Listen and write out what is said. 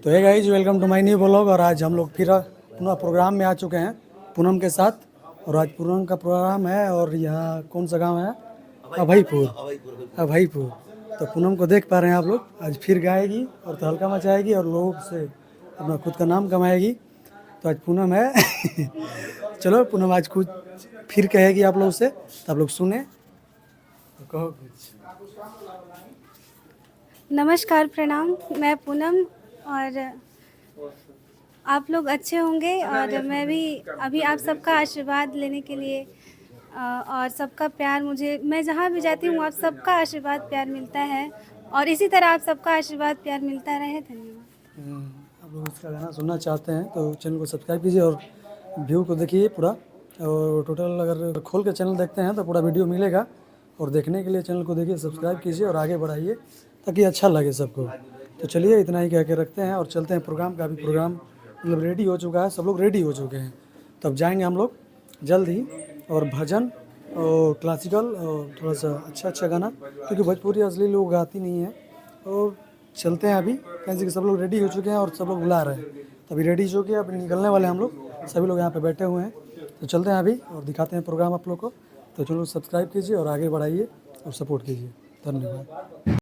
तो है guys, welcome to my new blog. और आज हम लोग फिर पुनः प्रोग्राम में आ चुके हैं पूनम के साथ। और आज पूनम का प्रोग्राम है और यहाँ कौन सा गांव है? अभयपुर। अभयपुर। तो पूनम को देख पा रहे हैं आप लोग, आज फिर गाएगी और तहलका मचाएगी और लोगों से अपना खुद का नाम कमाएगी। तो आज पूनम है चलो पूनम आज कुछ फिर कहेगी आप लोग से, तो आप लोग सुने तो कहो कुछ। नमस्कार, प्रणाम। मैं पूनम और आप लोग अच्छे होंगे और मैं भी अभी आप सबका आशीर्वाद लेने के लिए और सबका प्यार, मैं जहाँ भी जाती हूँ आप सबका आशीर्वाद प्यार मिलता है और इसी तरह आप सबका आशीर्वाद प्यार मिलता रहे। धन्यवाद। आप लोग इसका गाना सुनना चाहते हैं तो चैनल को सब्सक्राइब कीजिए और व्यू को देखिए पूरा। और टोटल अगर खोल के चैनल देखते हैं तो पूरा वीडियो मिलेगा। और देखने के लिए चैनल को देखिए, सब्सक्राइब कीजिए और आगे बढ़ाइए ताकि अच्छा लगे सबको। तो चलिए इतना ही कह के रखते हैं और चलते हैं प्रोग्राम का। भी प्रोग्राम मतलब रेडी हो चुका है, सब लोग रेडी हो चुके हैं। तब जाएंगे हम लोग जल्द ही। और भजन और क्लासिकल और थोड़ा सा अच्छा गाना, क्योंकि भोजपुरी असली लोग गाती नहीं है। और चलते हैं अभी, कैसे कि सब लोग रेडी हो चुके हैं और सब लोग बुला रहे हैं। तो अभी रेडी हो के अभी निकलने वाले हैं हम लोग, सभी लोग यहाँ पे बैठे हुए हैं। तो चलते हैं अभी और दिखाते हैं प्रोग्राम आप लोग को। तो चलो सब्सक्राइब कीजिए और आगे बढ़ाइए और सपोर्ट कीजिए। धन्यवाद।